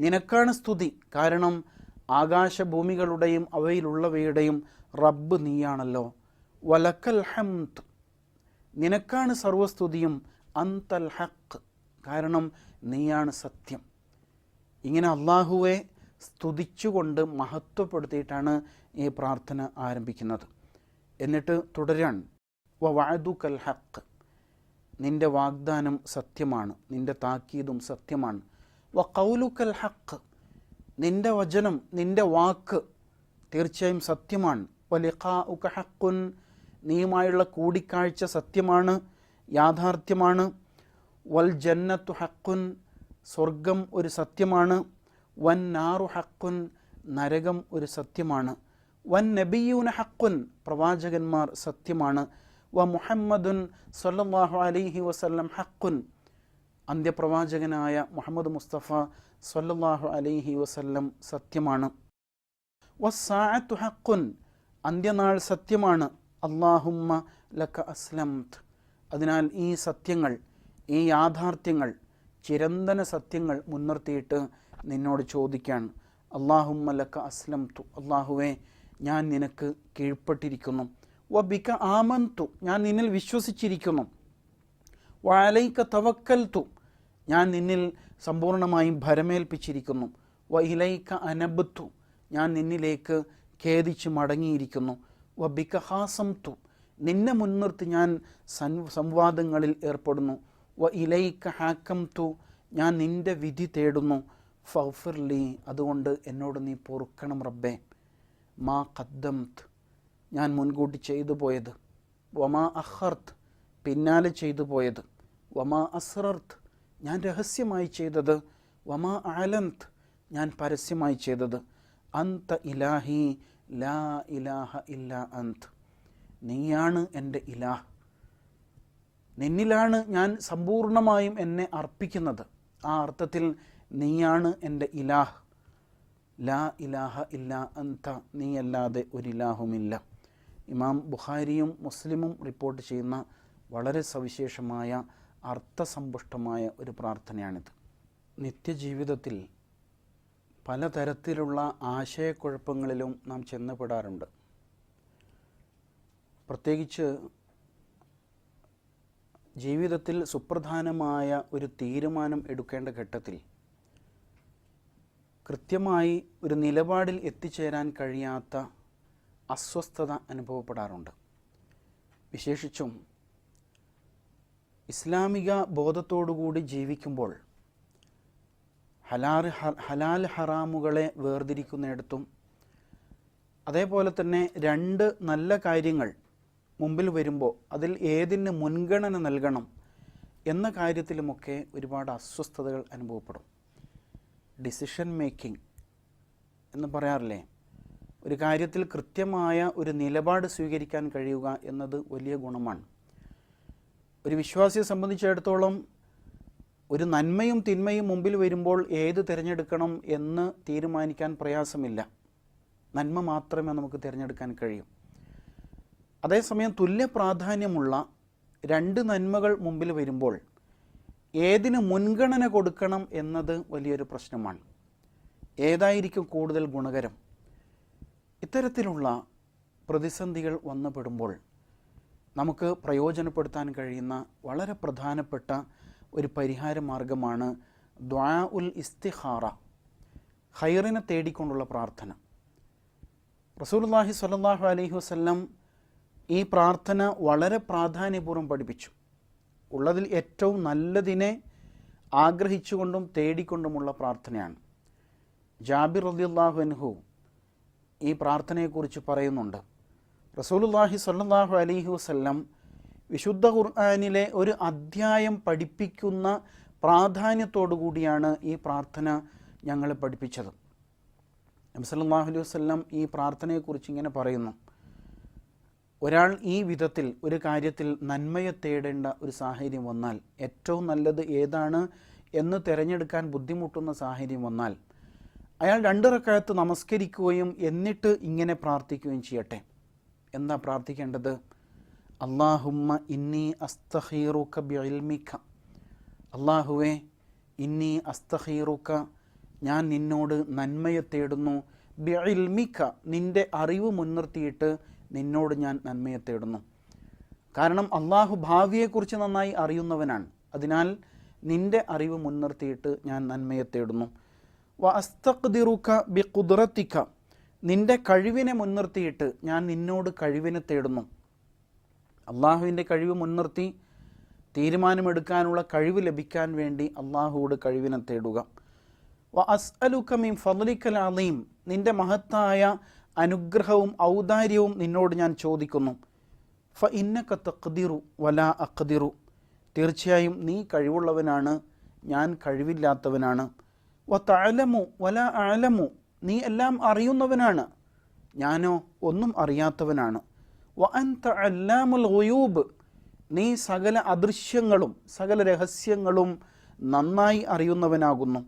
നിനക്കാണ് സ്തുതി, കാരണം ആകാശഭൂമികളുടെയും അവയിലുള്ളവയുടെയും റബ്ബ് നീയാണല്ലോ. വലക്കൽ ഹംദ്, നിനക്കാണ് സർവസ്തുതിയും. അന്തൽ ഹഖ്, കാരണം നീയാണ് സത്യം. ഇങ്ങനെ അള്ളാഹുവെ സ്തുതിച്ചുകൊണ്ട് മഹത്വപ്പെടുത്തിയിട്ടാണ് ഈ പ്രാർത്ഥന ആരംഭിക്കുന്നത്. എന്നിട്ട് തുടരാൻ വഅദുകൽ ഹഖ്, നിൻ്റെ വാഗ്ദാനം സത്യമാണ്, നിൻ്റെ താക്കീതും സത്യമാണ്. വഖൗലുകൽ ഹഖ്, നിൻ്റെ വചനം, നിൻ്റെ വാക്ക് തീർച്ചയായും സത്യമാണ്. വലിഖാഉക ഹഖുൻ, നീയുമായുള്ള കൂടിക്കാഴ്ച സത്യമാണ്, യാഥാർത്ഥ്യമാണ്. വൽ ജന്നത്തു ഹഖുൻ, സ്വർഗം ഒരു സത്യമാണ്. വൻ നാറു ഹഖുൻ, നരകം ഒരു സത്യമാണ്. വൻ നബിയൂന ഹഖുൻ, പ്രവാചകന്മാർ സത്യമാണ്. വ മുഹമ്മദുൻ സല്ലല്ലാഹു അലൈഹി വസല്ലം ഹഖുൻ, അന്ത്യപ്രവാചകനായ മുഹമ്മദ് മുസ്തഫ സല്ലല്ലാഹു അലൈഹി വസല്ലം സത്യമാണ്. വസ്സാഅത്തു ഹഖുൻ, അന്ത്യനാൾ സത്യമാണ്. അല്ലാഹുമ്മ ലക അസ്ലംത്, അതിനാൽ ഈ സത്യങ്ങൾ, ഈ യാഥാർത്ഥ്യങ്ങൾ, ചിരന്തന സത്യങ്ങൾ മുൻനിർത്തിയിട്ട് നിന്നോട് ചോദിക്കുകയാണ്. അല്ലാഹുമ്മ ലക അസ്ലംതു, അല്ലാഹുവേ ഞാൻ നിനക്ക് കീഴ്പ്പെട്ടിരിക്കുന്നു. വബിക ആമന്തു, ഞാൻ നിന്നിൽ വിശ്വസിച്ചിരിക്കുന്നു. വഅലൈക തവക്കൽതു, ഞാൻ നിന്നിൽ സമ്പൂർണ്ണമായും ഭരമേൽപ്പിച്ചിരിക്കുന്നു. വ ഇലൈക അനബ്തു, ഞാൻ നിന്നിലേക്ക് ഖേദിച്ച് മടങ്ങിയിരിക്കുന്നു. വബിക ഹാസംതു, നിന്നെ മുൻനിർത്തി ഞാൻ സംവാദങ്ങളിൽ ഏർപ്പെടുന്നു. വ ഇലൈക ഹാക്കംതു, ഞാൻ നിൻ്റെ വിധി തേടുന്നു. ഫഗ്ഫിർലി, അതുകൊണ്ട് എന്നോട് നീ പൊറുക്കണം റബ്ബേ. മാ ഖദ്ദംത്, ഞാൻ മുൻകൂട്ടി ചെയ്തു പോയത്. വമാ അഖർത്ത്, പിന്നാലെ ചെയ്തു പോയത്. വമാ അസ്റർത്ത്, ഞാൻ രഹസ്യമായി ചെയ്തത്. വമാ അലന്ത്, ഞാൻ പരസ്യമായി ചെയ്തത്. അന്ത ഇലാഹി ലാ ഇലാഹ ഇല്ലാ അന്ത്, നീയാണ് എൻ്റെ ഇലാഹ്, നിന്നിലാണ് ഞാൻ സമ്പൂർണമായും എന്നെ അർപ്പിക്കുന്നത്. ആ അർത്ഥത്തിൽ നീയാണ് എൻ്റെ ഇലാഹ്. ലാ ഇലാഹ ഇല്ലാ അന്ത, നീയല്ലാതെ ഒരിലാഹുമില്ല. ഇമാം ബുഖാരിയും മുസ്ലിമും റിപ്പോർട്ട് ചെയ്യുന്ന വളരെ സവിശേഷമായ അർത്ഥസമ്പുഷ്ടമായ ഒരു പ്രാർത്ഥനയാണിത്. നിത്യജീവിതത്തിൽ പലതരത്തിലുള്ള ആശയക്കുഴപ്പങ്ങളിലും നാം ചെന്നപ്പെടാറുണ്ട്. പ്രത്യേകിച്ച് ജീവിതത്തിൽ സുപ്രധാനമായ ഒരു തീരുമാനം എടുക്കേണ്ട ഘട്ടത്തിൽ കൃത്യമായി ഒരു നിലപാടിൽ എത്തിച്ചേരാൻ കഴിയാത്ത അസ്വസ്ഥത അനുഭവപ്പെടാറുണ്ട്. വിശേഷിച്ചും ഇസ്ലാമിക ബോധത്തോടുകൂടി ജീവിക്കുമ്പോൾ ഹലാൽ ഹറാമുകളെ വേർതിരിക്കുന്നിടത്തും, അതേപോലെ തന്നെ രണ്ട് നല്ല കാര്യങ്ങൾ മുമ്പിൽ വരുമ്പോൾ അതിൽ ഏതിന് മുൻഗണന നൽകണം എന്ന കാര്യത്തിലുമൊക്കെ ഒരുപാട് അസ്വസ്ഥതകൾ അനുഭവപ്പെടും. ഡിസിഷൻ മേക്കിംഗ് എന്ന് പറയാറില്ലേ, ഒരു കാര്യത്തിൽ കൃത്യമായ ഒരു നിലപാട് സ്വീകരിക്കാൻ കഴിയുക എന്നത് വലിയ ഗുണമാണ്. ഒരു വിശ്വാസിയെ സംബന്ധിച്ചിടത്തോളം ഒരു നന്മയും തിന്മയും മുമ്പിൽ വരുമ്പോൾ ഏത് തിരഞ്ഞെടുക്കണം എന്ന് തീരുമാനിക്കാൻ പ്രയാസമില്ല. നന്മ മാത്രമേ നമുക്ക് തിരഞ്ഞെടുക്കാൻ കഴിയൂ. അതേസമയം തുല്യ പ്രാധാന്യമുള്ള രണ്ട് നന്മകൾ മുമ്പിൽ വരുമ്പോൾ ഏതിന് മുൻഗണന കൊടുക്കണം എന്നത് വലിയൊരു പ്രശ്നമാണ്. ഏതായിരിക്കും കൂടുതൽ ഗുണകരം? ഇത്തരത്തിലുള്ള പ്രതിസന്ധികൾ വന്നുപെടുമ്പോൾ നമുക്ക് പ്രയോജനപ്പെടുത്താൻ കഴിയുന്ന വളരെ പ്രധാനപ്പെട്ട ഒരു പരിഹാര മാർഗമാണ് ദുആ ഉൽ ഇസ്തിഖാറ, ഖൈറിനെ തേടിക്കൊണ്ടുള്ള പ്രാർത്ഥന. റസൂലുള്ളാഹി സ്വല്ലല്ലാഹു അലൈഹി വസല്ലം ഈ പ്രാർത്ഥന വളരെ പ്രാധാന്യപൂർവ്വം പഠിപ്പിച്ചു. ഉള്ളതിൽ ഏറ്റവും നല്ലതിനെ ആഗ്രഹിച്ചുകൊണ്ടും തേടിക്കൊണ്ടുമുള്ള പ്രാർത്ഥനയാണ്. ജാബിർ റളിയല്ലാഹു അൻഹു ഈ പ്രാർത്ഥനയെക്കുറിച്ച് പറയുന്നുണ്ട്. റസൂലുള്ളാഹി സ്വല്ലല്ലാഹു അലൈഹി വസല്ലം വിശുദ്ധ ഖുർആനിലെ ഒരു അധ്യായം പഠിപ്പിക്കുന്ന പ്രാധാന്യത്തോടു കൂടിയാണ് ഈ പ്രാർത്ഥന ഞങ്ങളെ പഠിപ്പിച്ചത്. നബി സല്ലല്ലാഹു അലൈഹി വസല്ലം ഈ പ്രാർത്ഥനയെക്കുറിച്ച് ഇങ്ങനെ പറയുന്നു: ഒരാൾ ഈ വിധത്തിൽ ഒരു കാര്യത്തിൽ നന്മയെ തേടേണ്ട ഒരു സാഹചര്യം വന്നാൽ, ഏറ്റവും നല്ലത് ഏതാണ് എന്ന് തിരഞ്ഞെടുക്കാൻ ബുദ്ധിമുട്ടുന്ന സാഹചര്യം വന്നാൽ, അയാൾ 2 റക്അത്ത് നമസ്കരിക്കുകയും എന്നിട്ട് ഇങ്ങനെ പ്രാർത്ഥിക്കുകയും ചെയ്യട്ടെ. എന്താ പ്രാർത്ഥിക്കേണ്ടത്? അല്ലാഹുമ്മ ഇന്നി അസ്തഖീറുക ബിഇൽമിക, അല്ലാഹുവേ ഇന്നി അസ്തഖീറുക, ഞാൻ നിന്നോട് നന്മയെ തേടുന്നു, ബിഇൽമിക, നിൻ്റെ അറിവ് മുൻനിർത്തിയിട്ട് നിന്നോട് ഞാൻ നന്മയെ തേടുന്നു. കാരണം അള്ളാഹു ഭാവിയെക്കുറിച്ച് നന്നായി അറിയുന്നവനാണ്. അതിനാൽ നിൻ്റെ അറിവ് മുൻനിർത്തിയിട്ട് ഞാൻ നന്മയെ തേടുന്നു. വ അസ്തഖ്ദിറുക ബിഖുദ്റതിക, നിൻ്റെ കഴിവിനെ മുൻനിർത്തിയിട്ട് ഞാൻ നിന്നോട് കഴിവിനെ തേടുന്നു. അള്ളാഹുവിൻ്റെ കഴിവ് മുൻനിർത്തി തീരുമാനമെടുക്കാനുള്ള കഴിവ് ലഭിക്കാൻ വേണ്ടി അള്ളാഹുവോട് കഴിവിനെ തേടുക. വ അസ്അലുക മിൻ ഫദ്ലിക്കൽ അളീം, നിൻ്റെ മഹത്തായ അനുഗ്രഹവും ഔദാര്യവും നിന്നോട് ഞാൻ ചോദിക്കുന്നു. ഫ ഇന്നക തഖ്ദിറു വലാ അഖ്ദിറു, തീർച്ചയായും നീ കഴിവുള്ളവനാണ്, ഞാൻ കഴിവില്ലാത്തവനാണ്. വ തഅലമു വലാ അഅലമു, നീ എല്ലാം അറിയുന്നവനാണ്, ഞാനോ ഒന്നും അറിയാത്തവനാണ്. വ അൻത അല്ലാമുൽ ഗുയൂബ്, നീ സകല അദൃശ്യങ്ങളും സകല രഹസ്യങ്ങളും നന്നായി അറിയുന്നവനാകുന്നു.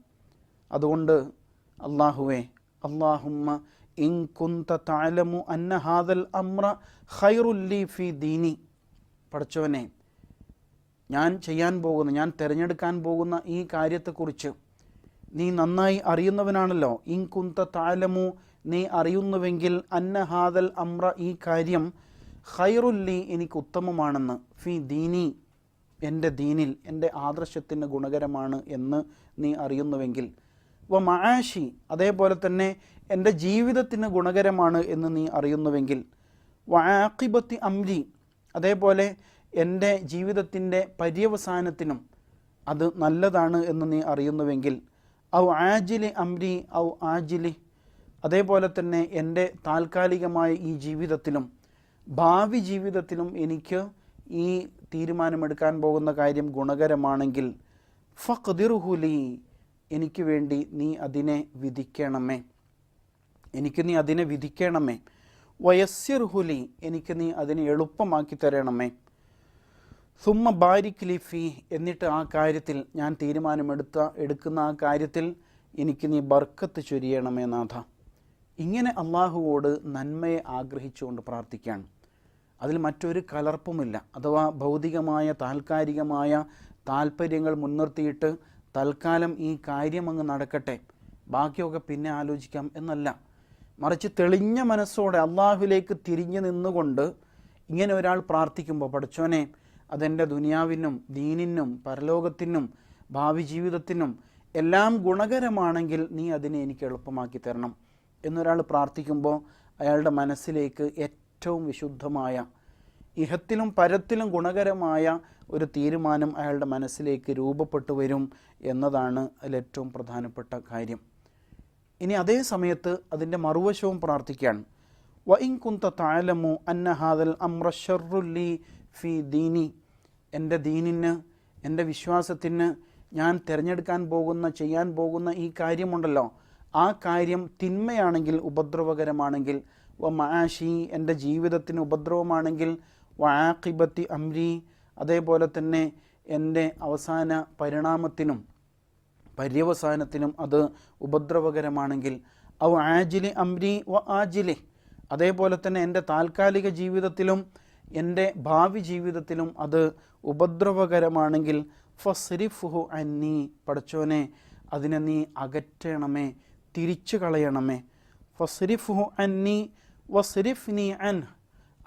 അതുകൊണ്ട് അല്ലാഹുവേ, അല്ലാഹുമ്മ ഇൻ കുന്ത തഅലമു അന്ന ഹാദൽ അംറ ഖൈറുൽ ലീ ഫീ ദീനി, പടച്ചവനെ, ഞാൻ ചെയ്യാൻ പോകുന്ന, ഞാൻ തിരഞ്ഞെടുക്കാൻ പോകുന്ന ഈ കാര്യത്തെക്കുറിച്ച് നീ നന്നായി അറിയുന്നവനാണല്ലോ. ഇൻ കുന്ത തഅലമു, നീ അറിയുന്നുവെങ്കിൽ, അന്ന ഹാദൽ അംറ, ഈ കാര്യം, ഖൈറുൽ ലീ, എനിക്ക് ഉത്തമമാണെന്ന്, ഫീ ദീനി, എൻ്റെ ദീനിൽ, എൻ്റെ ആദർശത്തിന് ഗുണകരമാണ് എന്ന് നീ അറിയുന്നുവെങ്കിൽ, വ മആശി, അതേപോലെ തന്നെ എൻ്റെ ജീവിതത്തിന് ഗുണകരമാണ് എന്ന് നീ അറിയുന്നുവെങ്കിൽ, വ ആഖിബത്തി അംരി, അതേപോലെ എൻ്റെ ജീവിതത്തിൻ്റെ പര്യവസാനത്തിനും അത് നല്ലതാണ് എന്ന് നീ അറിയുന്നുവെങ്കിൽ, ഔ ആജിലി അംരി ഔ ആജിലി, അതേപോലെ തന്നെ എൻ്റെ താൽക്കാലികമായ ഈ ജീവിതത്തിലും ഭാവി ജീവിതത്തിലും എനിക്ക് ഈ തീരുമാനമെടുക്കാൻ പോകുന്ന കാര്യം ഗുണകരമാണെങ്കിൽ, ഫഖ്ദിർഹു ലീ, എനിക്ക് വേണ്ടി നീ അതിനെ വിധിക്കണമേ, എനിക്ക് നീ അതിനെ വിധിക്കണമേ. വയസ്സിർഹു ലീ, എനിക്ക് നീ അതിനെ എളുപ്പമാക്കി തരണമേ. സുമ്മ ബാരിക് ലി ഫീ, എന്നിട്ട് ആ കാര്യത്തിൽ, ഞാൻ എടുക്കുന്ന ആ കാര്യത്തിൽ എനിക്ക് നീ ബർക്കത്ത് ചൊരിയണമേ നാഥ. ഇങ്ങനെ അള്ളാഹുവോട് നന്മയെ ആഗ്രഹിച്ചുകൊണ്ട് പ്രാർത്ഥിക്കുകയാണ്. അതിൽ മറ്റൊരു കലർപ്പുമില്ല. അഥവാ ഭൗതികമായ താൽക്കാലികമായ താല്പര്യങ്ങൾ മുൻനിർത്തിയിട്ട് തൽക്കാലം ഈ കാര്യം അങ്ങ് നടക്കട്ടെ, ബാക്കിയൊക്കെ പിന്നെ ആലോചിക്കാം എന്നല്ല. മറിച്ച് തെളിഞ്ഞ മനസ്സോടെ അള്ളാഹുവിലേക്ക് തിരിഞ്ഞു നിന്നുകൊണ്ട് ഇങ്ങനെ ഒരാൾ പ്രാർത്ഥിക്കുമ്പോൾ, പഠിച്ചോനെ, അതെൻ്റെ ദുനിയാവിനും ദീനിനും പരലോകത്തിനും ഭാവി ജീവിതത്തിനും എല്ലാം ഗുണകരമാണെങ്കിൽ നീ അതിനെ എനിക്ക് എളുപ്പമാക്കി തരണം എന്നൊരാൾ പ്രാർത്ഥിക്കുമ്പോൾ, അയാളുടെ മനസ്സിലേക്ക് ഏറ്റവും വിശുദ്ധമായ, ഇഹത്തിലും പരത്തിലും ഗുണകരമായ ഒരു തീരുമാനം അയാളുടെ മനസ്സിലേക്ക് രൂപപ്പെട്ടു വരും എന്നതാണ് അതിലേറ്റവും പ്രധാനപ്പെട്ട കാര്യം. ഇനി അതേ സമയത്ത് അതിൻ്റെ മറുവശവും പ്രാർത്ഥിക്കുകയാണ്. വ ഇൻ കുന്ത തഅലമു അന്ന ഹാദൽ അംറ ശർറുൽ ലീ ഫീ ദീനി, എൻ്റെ ദീനിന്, എൻ്റെ വിശ്വാസത്തിന് ഞാൻ തിരഞ്ഞെടുക്കാൻ പോകുന്ന, ചെയ്യാൻ പോകുന്ന ഈ കാര്യമുണ്ടല്ലോ, ആ കാര്യം തിന്മയാണെങ്കിൽ, ഉപദ്രവകരമാണെങ്കിൽ, വ മആശി, എൻ്റെ ജീവിതത്തിന് ഉപദ്രവമാണെങ്കിൽ, വ ആഖിബത്തി അംരി, അതേപോലെ തന്നെ എൻ്റെ അവസാന പരിണാമത്തിനും പര്യവസാനത്തിനും അത് ഉപദ്രവകരമാണെങ്കിൽ, ഔ ആജിലി അംരി വ ആജിലി, അതേപോലെ തന്നെ എൻ്റെ താൽക്കാലിക ജീവിതത്തിലും എൻ്റെ ഭാവി ജീവിതത്തിലും അത് ഉപദ്രവകരമാണെങ്കിൽ, ഫസ്രിഫ്ഹു അന്നി, പടച്ചോനെ, അതിനെ നീ അകറ്റണമേ, തിരിച്ചു കളയണമേ. ഫസ്രിഫ്ഹു അന്നി വസ്രിഫ്നി അൻ,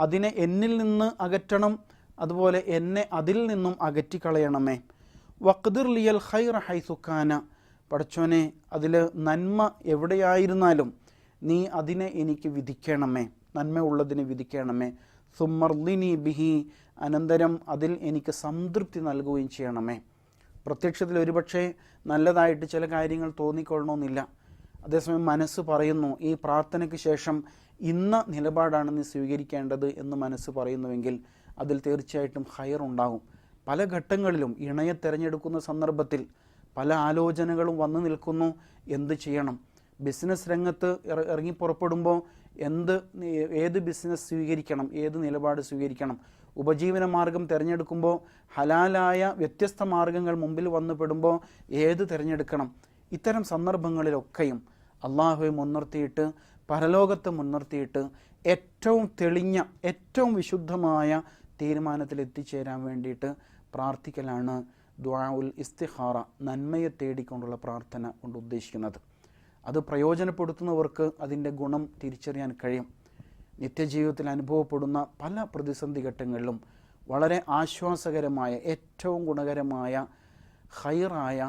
അതിനെ എന്നിൽ നിന്ന് അകറ്റണം, അതുപോലെ എന്നെ അതിൽ നിന്നും അകറ്റിക്കളയണമേ. വഖ്ദിർ ലിയൽ ഖൈറ ഹൈസു കാന, പടച്ചോനെ, അതിൽ നന്മ എവിടെയായിരുന്നാലും നീ അതിനെ എനിക്ക് വിധിക്കണമേ, നന്മ ഉള്ളതിനെ വിധിക്കണമേ. സുമ്മർദിനി ബിഹി, അനന്തരം അതിൽ എനിക്ക് സംതൃപ്തി നൽകുകയും ചെയ്യണമേ. പ്രത്യക്ഷത്തിൽ ഒരുപക്ഷെ നല്ലതായിട്ട് ചില കാര്യങ്ങൾ തോന്നിക്കൊള്ളണമെന്നില്ല. അതേസമയം മനസ്സ് പറയുന്നു ഈ പ്രാർത്ഥനയ്ക്ക് ശേഷം ഇന്ന നിലപാടാണ് നീ സ്വീകരിക്കേണ്ടത് എന്ന് മനസ്സ് പറയുന്നുവെങ്കിൽ അതിൽ തീർച്ചയായിട്ടും ഖൈർ ഉണ്ടാകും. പല ഘട്ടങ്ങളിലും ഇണയെ തിരഞ്ഞെടുക്കുന്ന സന്ദർഭത്തിൽ പല ആലോചനകളും വന്നു നിൽക്കുന്നു. എന്ത് ചെയ്യണം? ബിസിനസ് രംഗത്ത് ഇറങ്ങി പുറപ്പെടുമ്പോൾ ഏത് ബിസിനസ് സ്വീകരിക്കണം, ഏത് നിലപാട് സ്വീകരിക്കണം? ഉപജീവന മാർഗം തിരഞ്ഞെടുക്കുമ്പോൾ ഹലാലായ വ്യത്യസ്ത മാർഗങ്ങൾ മുമ്പിൽ വന്നു പെടുമ്പോൾ ഏത് തിരഞ്ഞെടുക്കണം? ഇത്തരം സന്ദർഭങ്ങളിലൊക്കെയും അള്ളാഹുവെ മുൻനിർത്തിയിട്ട്, പരലോകത്തെ മുൻനിർത്തിയിട്ട് ഏറ്റവും തെളിഞ്ഞ, ഏറ്റവും വിശുദ്ധമായ തീരുമാനത്തിൽ എത്തിച്ചേരാൻ വേണ്ടിയിട്ട് പ്രാർത്ഥിക്കലാണ് ദുആഉൽ ഇസ്തിഖാറ, നന്മയെ തേടിക്കൊണ്ടുള്ള പ്രാർത്ഥന കൊണ്ട് ഉദ്ദേശിക്കുന്നത്. അത് പ്രയോജനപ്പെടുത്തുന്നവർക്ക് അതിൻ്റെ ഗുണം തിരിച്ചറിയാൻ കഴിയും. നിത്യജീവിതത്തിൽ അനുഭവപ്പെടുന്ന പല പ്രതിസന്ധി ഘട്ടങ്ങളിലും വളരെ ആശ്വാസകരമായ, ഏറ്റവും ഗുണകരമായ, ഖൈറായ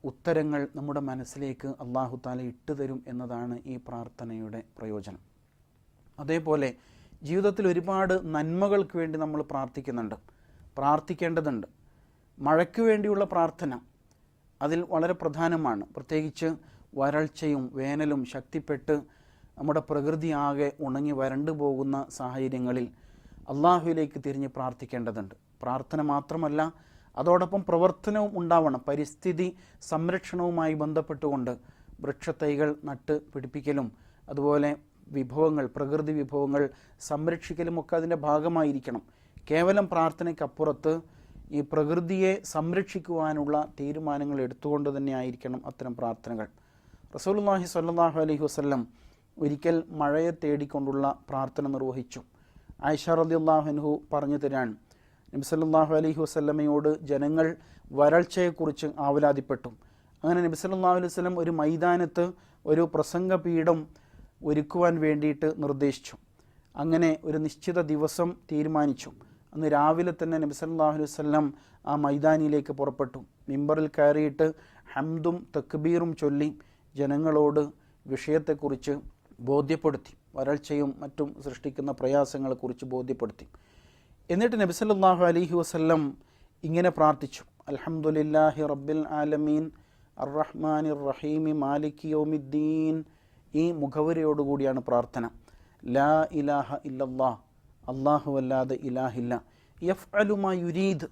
ഉത്തരങ്ങൾ നമ്മുടെ മനസ്സിലേക്ക് അല്ലാഹു തആല ഇട്ടുതരും എന്നതാണ് ഈ പ്രാർത്ഥനയുടെ പ്രയോജനം. അതേപോലെ ജീവിതത്തിൽ ഒരുപാട് നന്മകൾക്ക് വേണ്ടി നമ്മൾ പ്രാർത്ഥിക്കേണ്ടതുണ്ട്. മഴയ്ക്ക് വേണ്ടിയുള്ള പ്രാർത്ഥന അതിൽ വളരെ പ്രധാനമാണ്. പ്രത്യേകിച്ച് വരൾച്ചയും വേനലും ശക്തിപ്പെട്ട് നമ്മുടെ പ്രകൃതി ആകെ ഉണങ്ങി വരണ്ടു പോകുന്ന സാഹചര്യങ്ങളിൽ അള്ളാഹുവിലേക്ക് തിരിഞ്ഞ് പ്രാർത്ഥിക്കേണ്ടതുണ്ട്. പ്രാർത്ഥന മാത്രമല്ല, അതോടൊപ്പം പ്രവർത്തനവും ഉണ്ടാവണം. പരിസ്ഥിതി സംരക്ഷണവുമായി ബന്ധപ്പെട്ടുകൊണ്ട് വൃക്ഷത്തൈകൾ നട്ട് പിടിപ്പിക്കലും അതുപോലെ പ്രകൃതി വിഭവങ്ങൾ സംരക്ഷിക്കലും ഒക്കെ അതിൻ്റെ ഭാഗമായിരിക്കണം. കേവലം പ്രാർത്ഥനയ്ക്കപ്പുറത്ത് ഈ പ്രകൃതിയെ സംരക്ഷിക്കുവാനുള്ള തീരുമാനങ്ങൾ എടുത്തുകൊണ്ട് തന്നെ ആയിരിക്കണം അത്തരം പ്രാർത്ഥനകൾ. റസൂലുള്ളാഹി സ്വല്ലല്ലാഹു അലൈഹി വസല്ലം ഒരിക്കൽ മഴയെ തേടിക്കൊണ്ടുള്ള പ്രാർത്ഥന നിർവഹിച്ചു. ആയിഷ റളിയല്ലാഹു അൻഹു പറഞ്ഞു തരാൻ, നബി സല്ലല്ലാഹു അലൈഹി വസല്ലമയോട് ജനങ്ങൾ വരൾച്ചയെക്കുറിച്ച് ആവലാതിപ്പെട്ടു. അങ്ങനെ നബി സല്ലല്ലാഹു അലൈഹി വസല്ലം ഒരു മൈതാനത്ത് ഒരു പ്രസംഗപീഠം ഒരുക്കുവാൻ വേണ്ടിയിട്ട് നിർദ്ദേശിച്ചു. അങ്ങനെ ഒരു നിശ്ചിത ദിവസം തീരുമാനിച്ചു. അന്ന് രാവിലെ തന്നെ നബി സല്ലല്ലാഹു അലൈഹി വസല്ലം ആ മൈതാനിയിലേക്ക് പുറപ്പെട്ടു. മിമ്പറിൽ കയറിയിട്ട് ഹംദും തക്ബീറും ചൊല്ലി ജനങ്ങളോട് വിഷയത്തെക്കുറിച്ച് ബോധ്യപ്പെടുത്തി, വരൾച്ചയും മറ്റും സൃഷ്ടിക്കുന്ന പ്രയാസങ്ങളെക്കുറിച്ച് ബോധ്യപ്പെടുത്തി. എന്നിട്ട് നബി സല്ലല്ലാഹു അലൈഹി വസല്ലം ഇങ്ങനെ പ്രാർത്ഥിച്ചു: അൽഹംദുലില്ലാഹി റബ്ബിൽ ആലമീൻ അർറഹ്മാനിർ റഹീം മാലികി യൗമിദ്ദീൻ. ഈ മുഖവരയോടുകൂടിയാണ് പ്രാർത്ഥന. ലാ ഇലാഹ ഇല്ലല്ലാഹ്, അല്ലാഹു അല്ലാതെ ഇലാഹില്ല. യഫ്അലു മാ യുരീദ്,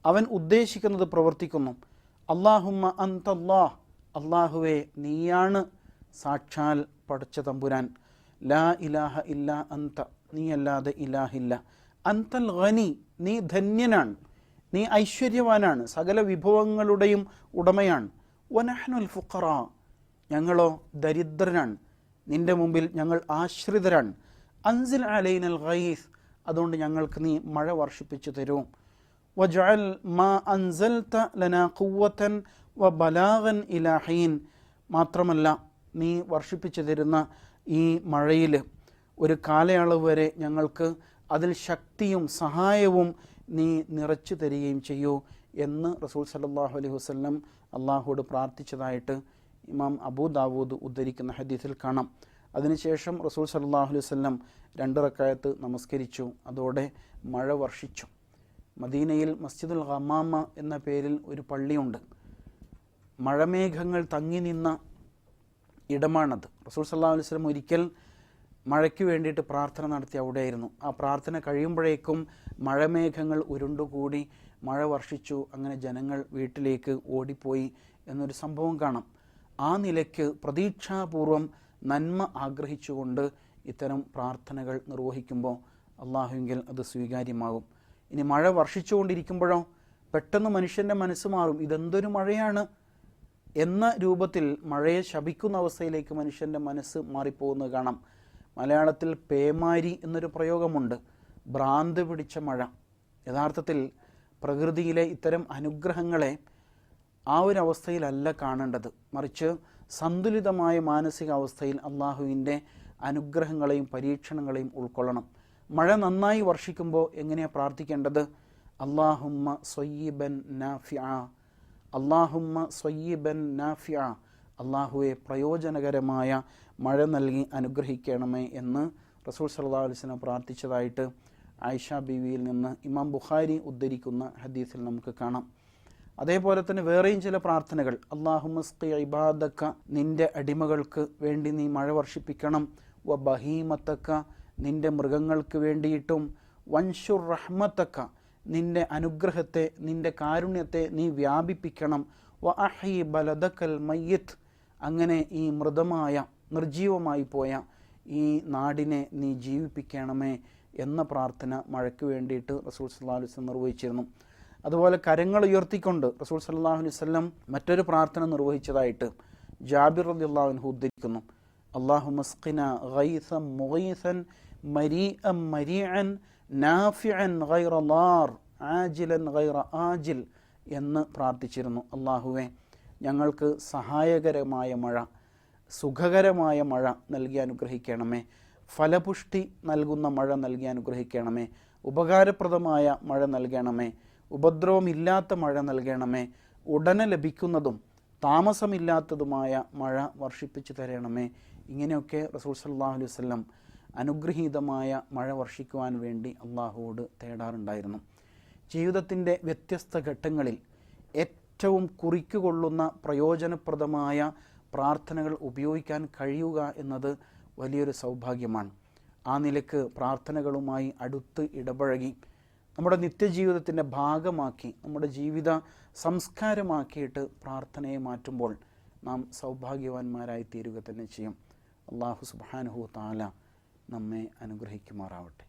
അവൻ ഉദ്ദേശിക്കുന്നത് പ്രവർത്തിക്കുന്നു. അല്ലാഹുമ്മ അൻതല്ലാഹ്, അല്ലാഹുവേ നീയാണ് സാക്ഷാൽ പടച്ച തമ്പുരാൻ. ലാ ഇലാഹ ഇല്ല അന്ത, നീ അല്ലാതെ ഇലാഹില്ല. അന്തൽ ഗനി, നീ ധന്യനാണ്, നീ ഐശ്വര്യവാനാണ്, സകല വിഭവങ്ങളുടെയും ഉടമയാണ്. വനഹ്നുൽ ഫുഖറാ, ഞങ്ങളോ ദരിദ്രരാണ്, നിന്റെ മുമ്പിൽ ഞങ്ങൾ ആശ്രിതരാണ്. അൻസിൽ അലൈനൽ ഗൈസ്, അതുകൊണ്ട് ഞങ്ങൾക്ക് നീ മഴ വർഷിപ്പിച്ചു തരൂ. വജഅൽ മാ അൻസൽത ലനാ ഖുവ്വതൻ വബലാഗൻ ഇലാ ഹീൻ, മാത്രമല്ല നീ വർഷിപ്പിച്ചു തരുന്ന ഈ മഴയിൽ ഒരു കാലയളവ് വരെ ഞങ്ങൾക്ക് അതിൽ ശക്തിയും സഹായവും നീ നിറച്ചു തരികയും ചെയ്യൂ എന്ന് റസൂൽ സല്ലല്ലാഹു അലൈഹി വസല്ലം അള്ളാഹുവോട് പ്രാർത്ഥിച്ചതായിട്ട് ഇമാം അബൂ ദാവൂദ് ഉദ്ധരിക്കുന്ന ഹദീസിൽ കാണാം. അതിനുശേഷം റസൂൽ സല്ലല്ലാഹു അലൈഹി വസല്ലം 2 റക്അത്ത് നമസ്കരിച്ചു. അതോടെ മഴ വർഷിച്ചു. മദീനയിൽ മസ്ജിദുൽ ഗമാമ എന്ന പേരിൽ ഒരു പള്ളിയുണ്ട്. മഴമേഘങ്ങൾ തങ്ങി നിന്ന ഇടമാണത്. റസൂൽ സല്ലല്ലാഹു അലൈഹി വസല്ലം ഒരിക്കൽ മഴയ്ക്ക് വേണ്ടിയിട്ട് പ്രാർത്ഥന നടത്തി അവിടെയായിരുന്നു. ആ പ്രാർത്ഥന കഴിയുമ്പോഴേക്കും മഴമേഘങ്ങൾ ഉരുണ്ടുകൂടി മഴ വർഷിച്ചു. അങ്ങനെ ജനങ്ങൾ വീട്ടിലേക്ക് ഓടിപ്പോയി എന്നൊരു സംഭവം കാണാം. ആ നിലയ്ക്ക് പ്രതീക്ഷാപൂർവം നന്മ ആഗ്രഹിച്ചുകൊണ്ട് ഇത്തരം പ്രാർത്ഥനകൾ നിർവഹിക്കുമ്പോൾ അള്ളാഹുവിങ്കിൽ അത് സ്വീകാര്യമാകും. ഇനി മഴ വർഷിച്ചുകൊണ്ടിരിക്കുമ്പോഴോ പെട്ടെന്ന് മനുഷ്യൻ്റെ മനസ്സ് മാറും. ഇതെന്തൊരു മഴയാണ് എന്ന രൂപത്തിൽ മഴയെ ശപിക്കുന്ന അവസ്ഥയിലേക്ക് മനുഷ്യൻ്റെ മനസ്സ് മാറിപ്പോകുന്നത് കാണാം. മലയാളത്തിൽ പേമാരി എന്നൊരു പ്രയോഗമുണ്ട്, ഭ്രാന്ത് പിടിച്ച മഴ. യഥാർത്ഥത്തിൽ പ്രകൃതിയിലെ ഇത്തരം അനുഗ്രഹങ്ങളെ ആ ഒരു അവസ്ഥയിലല്ല കാണേണ്ടത്, മറിച്ച് സന്തുലിതമായ മാനസികാവസ്ഥയിൽ അള്ളാഹുവിൻ്റെ അനുഗ്രഹങ്ങളെയും പരീക്ഷണങ്ങളെയും ഉൾക്കൊള്ളണം. മഴ നന്നായി വർഷിക്കുമ്പോൾ എങ്ങനെയാണ് പ്രാർത്ഥിക്കേണ്ടത്? അല്ലാഹുമ്മ സ്വയ്യിബൻ നാഫിഅ, അല്ലാഹുമ്മ സ്വയ്യിബൻ നാഫിഅ, അള്ളാഹുവെ പ്രയോജനകരമായ മഴ നൽകി അനുഗ്രഹിക്കണമേ എന്ന് റസൂൽ സല്ലല്ലാഹു അലൈഹി വസല്ലം പ്രാർത്ഥിച്ചതായിട്ട് ആയിഷ ബീവിയിൽ നിന്ന് ഇമാം ബുഖാരി ഉദ്ധരിക്കുന്ന ഹദീസിൽ നമുക്ക് കാണാം. അതേപോലെ തന്നെ വേറെയും ചില പ്രാർത്ഥനകൾ, അല്ലാഹുമ്മസ്ഖി ഇബാദക്ക, നിൻ്റെ അടിമകൾക്ക് വേണ്ടി നീ മഴ വർഷിപ്പിക്കണം, വ ബഹീമത്തക്ക, നിൻ്റെ മൃഗങ്ങൾക്ക് വേണ്ടിയിട്ടും, വൻഷുർ റഹ്മത്തക്ക, നിൻ്റെ അനുഗ്രഹത്തെ നിൻ്റെ കാരുണ്യത്തെ നീ വ്യാപിപ്പിക്കണം, വ അഹി ബലദക്കൽ മയ്യിത്ത്, അങ്ങനെ ഈ മൃതമായ നിർജീവമായി പോയ ഈ നാടിനെ നീ ജീവിപ്പിക്കണമേ എന്ന പ്രാർത്ഥന മഴയ്ക്ക് വേണ്ടിയിട്ട് റസൂൽ സല്ലല്ലാഹു അലൈഹി വസല്ലം നിർവഹിച്ചിരുന്നു. അതുപോലെ കരങ്ങൾ ഉയർത്തിക്കൊണ്ട് റസൂൽ സല്ലല്ലാഹു അലൈഹി വസല്ലം മറ്റൊരു പ്രാർത്ഥന നിർവഹിച്ചതായിട്ട് ജാബിർ റളിയല്ലാഹു അൻഹു ഉദ്ധരിക്കുന്നു. അല്ലാഹുമ്മസ്ഖിന ഗൈസൻ മുഗീസൻ മരീഅൻ മരീഅൻ നാഫിഅൻ ഗൈറ ളാർ ആജിലൻ ഗൈറ ആജിൽ എന്ന് പ്രാർത്ഥിച്ചിരുന്നു. അല്ലാഹുവേ, ഞങ്ങൾക്ക് സഹായകരമായ മഴ, സുഖകരമായ മഴ നൽകി അനുഗ്രഹിക്കണമേ, ഫലപുഷ്ടി നൽകുന്ന മഴ നൽകി അനുഗ്രഹിക്കണമേ, ഉപകാരപ്രദമായ മഴ നൽകണമേ, ഉപദ്രവമില്ലാത്ത മഴ നൽകണമേ, ഉടനെ ലഭിക്കുന്നതും താമസമില്ലാത്തതുമായ മഴ വർഷിപ്പിച്ചു തരണമേ. ഇങ്ങനെയൊക്കെ റസൂൽ സല്ലല്ലാഹു അലൈഹി വസല്ലം അനുഗ്രഹീതമായ മഴ വർഷിക്കുവാൻ വേണ്ടി അള്ളാഹുവോട് തേടാറുണ്ടായിരുന്നു. ജീവിതത്തിൻ്റെ വ്യത്യസ്ത ഘട്ടങ്ങളിൽ ഏറ്റവും കുറിക്കുകൊള്ളുന്ന പ്രയോജനപ്രദമായ പ്രാർത്ഥനകൾ ഉപയോഗിക്കാൻ കഴിയുക എന്നത് വലിയൊരു സൗഭാഗ്യമാണ്. ആ നിലക്ക് പ്രാർത്ഥനകളുമായി അടുത്ത് ഇടപഴകി നമ്മുടെ നിത്യജീവിതത്തിൻ്റെ ഭാഗമാക്കി, നമ്മുടെ ജീവിത സംസ്കാരമാക്കിയിട്ട് പ്രാർത്ഥനയെ മാറ്റുമ്പോൾ നാം സൗഭാഗ്യവാന്മാരായി തീരുക തന്നെ ചെയ്യും. അല്ലാഹു സുബ്ഹാനഹു വ തആല നമ്മെ അനുഗ്രഹിക്കുമാറാവട്ടെ.